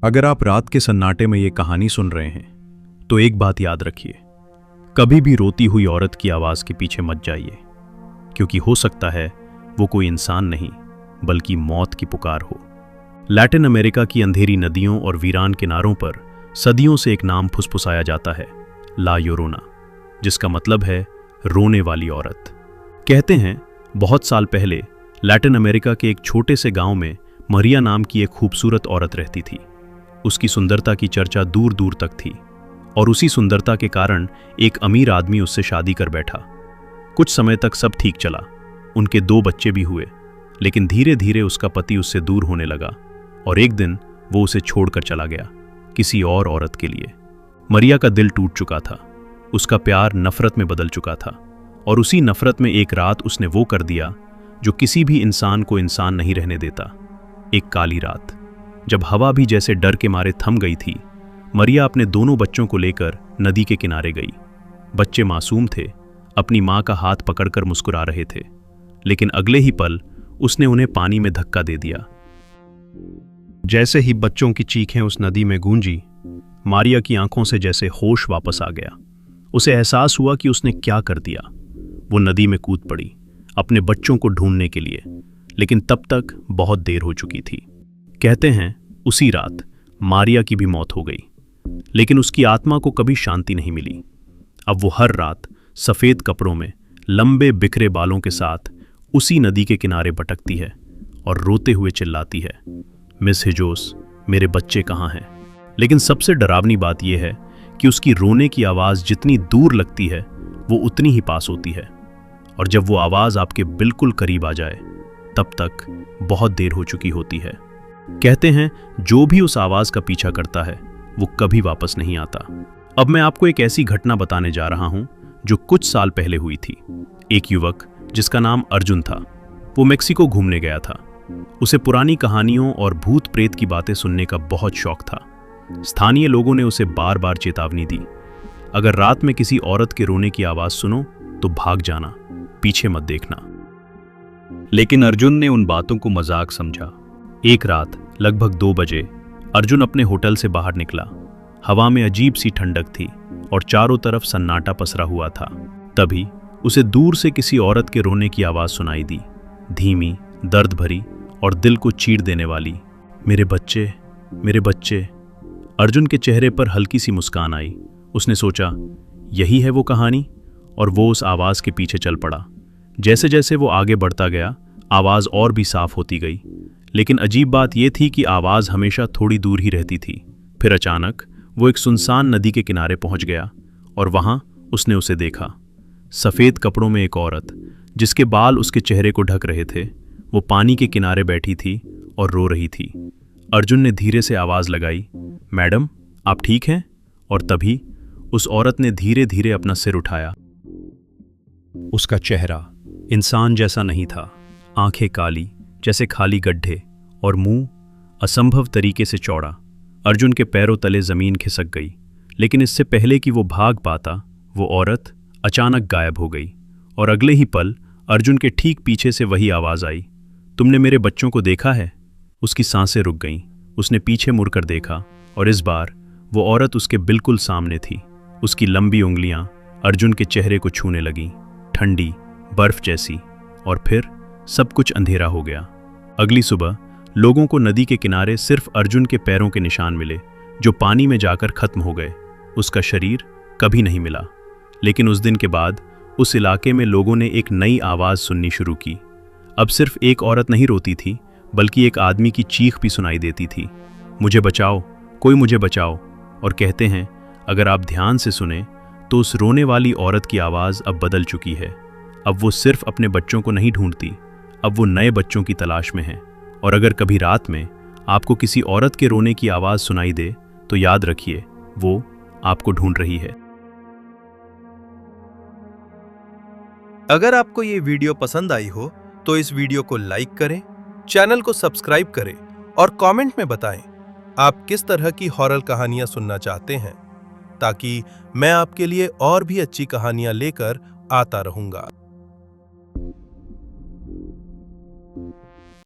अगर आप रात के सन्नाटे में ये कहानी सुन रहे हैं तो एक बात याद रखिए, कभी भी रोती हुई औरत की आवाज के पीछे मत जाइए, क्योंकि हो सकता है वो कोई इंसान नहीं बल्कि मौत की पुकार हो। लैटिन अमेरिका की अंधेरी नदियों और वीरान किनारों पर सदियों से एक नाम फुसफुसाया जाता है, ला योरोना, जिसका मतलब है रोने वाली औरत। कहते हैं बहुत साल पहले लैटिन अमेरिका के एक छोटे से गांव में मरिया नाम की एक खूबसूरत औरत रहती थी। उसकी सुंदरता की चर्चा दूर दूर तक थी और उसी सुंदरता के कारण एक अमीर आदमी उससे शादी कर बैठा। कुछ समय तक सब ठीक चला, उनके 2 बच्चे भी हुए, लेकिन धीरे धीरे उसका पति उससे दूर होने लगा और एक दिन वो उसे छोड़कर चला गया किसी और औरत के लिए। मरिया का दिल टूट चुका था, उसका प्यार नफरत में बदल चुका था और उसी नफरत में एक रात उसने वो कर दिया जो किसी भी इंसान को इंसान नहीं रहने देता। एक काली रात, जब हवा भी जैसे डर के मारे थम गई थी, मरिया अपने दोनों बच्चों को लेकर नदी के किनारे गई। बच्चे मासूम थे, अपनी माँ का हाथ पकड़कर मुस्कुरा रहे थे, लेकिन अगले ही पल उसने उन्हें पानी में धक्का दे दिया। जैसे ही बच्चों की चीखें उस नदी में गूंजी, मारिया की आंखों से जैसे होश वापस आ गया। उसे एहसास हुआ कि उसने क्या कर दिया। वो नदी में कूद पड़ी अपने बच्चों को ढूंढने के लिए, लेकिन तब तक बहुत देर हो चुकी थी। कहते हैं उसी रात मारिया की भी मौत हो गई, लेकिन उसकी आत्मा को कभी शांति नहीं मिली। अब वो हर रात सफेद कपड़ों में लंबे बिखरे बालों के साथ उसी नदी के किनारे भटकती है और रोते हुए चिल्लाती है, मिस हिजोस, मेरे बच्चे कहाँ हैं? लेकिन सबसे डरावनी बात यह है कि उसकी रोने की आवाज़ जितनी दूर लगती है वो उतनी ही पास होती है, और जब वो आवाज़ आपके बिल्कुल करीब आ जाए तब तक बहुत देर हो चुकी होती है। कहते हैं जो भी उस आवाज़ का पीछा करता है वो कभी वापस नहीं आता। अब मैं आपको एक ऐसी घटना बताने जा रहा हूं जो कुछ साल पहले हुई थी। एक युवक जिसका नाम अर्जुन था, वो मेक्सिको घूमने गया था। उसे पुरानी कहानियों और भूत प्रेत की बातें सुनने का बहुत शौक था। स्थानीय लोगों ने उसे बार बार चेतावनी दी, अगर रात में किसी औरत के रोने की आवाज़ सुनो तो भाग जाना, पीछे मत देखना। लेकिन अर्जुन ने उन बातों को मजाक समझा। एक रात लगभग 2 बजे अर्जुन अपने होटल से बाहर निकला। हवा में अजीब सी ठंडक थी और चारों तरफ सन्नाटा पसरा हुआ था। तभी उसे दूर से किसी औरत के रोने की आवाज़ सुनाई दी, धीमी, दर्द भरी और दिल को चीर देने वाली, मेरे बच्चे, मेरे बच्चे। अर्जुन के चेहरे पर हल्की सी मुस्कान आई। उसने सोचा यही है वो कहानी, और वो उस आवाज़ के पीछे चल पड़ा। जैसे जैसे वो आगे बढ़ता गया, आवाज़ और भी साफ होती गई, लेकिन अजीब बात यह थी कि आवाज़ हमेशा थोड़ी दूर ही रहती थी। फिर अचानक वो एक सुनसान नदी के किनारे पहुंच गया और वहां उसने उसे देखा। सफ़ेद कपड़ों में एक औरत, जिसके बाल उसके चेहरे को ढक रहे थे, वो पानी के किनारे बैठी थी और रो रही थी। अर्जुन ने धीरे से आवाज़ लगाई, मैडम, आप ठीक हैं? और तभी उस औरत ने धीरे धीरे अपना सिर उठाया। उसका चेहरा इंसान जैसा नहीं था, आंखें काली जैसे खाली गड्ढे और मुंह असंभव तरीके से चौड़ा। अर्जुन के पैरों तले जमीन खिसक गई, लेकिन इससे पहले कि वो भाग पाता, वो औरत अचानक गायब हो गई और अगले ही पल अर्जुन के ठीक पीछे से वही आवाज़ आई, तुमने मेरे बच्चों को देखा है? उसकी सांसें रुक गईं। उसने पीछे मुड़कर देखा और इस बार वो औरत उसके बिल्कुल सामने थी। उसकी लंबी उंगलियां अर्जुन के चेहरे को छूने लगीं, ठंडी बर्फ जैसी, और फिर सब कुछ अंधेरा हो गया। अगली सुबह लोगों को नदी के किनारे सिर्फ अर्जुन के पैरों के निशान मिले, जो पानी में जाकर खत्म हो गए। उसका शरीर कभी नहीं मिला। लेकिन उस दिन के बाद उस इलाके में लोगों ने एक नई आवाज़ सुननी शुरू की। अब सिर्फ एक औरत नहीं रोती थी, बल्कि एक आदमी की चीख भी सुनाई देती थी, मुझे बचाओ, कोई मुझे बचाओ। और कहते हैं अगर आप ध्यान से सुने तो उस रोने वाली औरत की आवाज़ अब बदल चुकी है। अब वो सिर्फ अपने बच्चों को नहीं ढूंढती, अब वो नए बच्चों की तलाश में है। और अगर कभी रात में आपको किसी औरत के रोने की आवाज़ सुनाई दे तो याद रखिए, वो आपको ढूंढ रही है। अगर आपको ये वीडियो पसंद आई हो तो इस वीडियो को लाइक करें, चैनल को सब्सक्राइब करें और कमेंट में बताएं आप किस तरह की हॉरर कहानियां सुनना चाहते हैं, ताकि मैं आपके लिए और भी अच्छी कहानियां लेकर आता रहूंगा।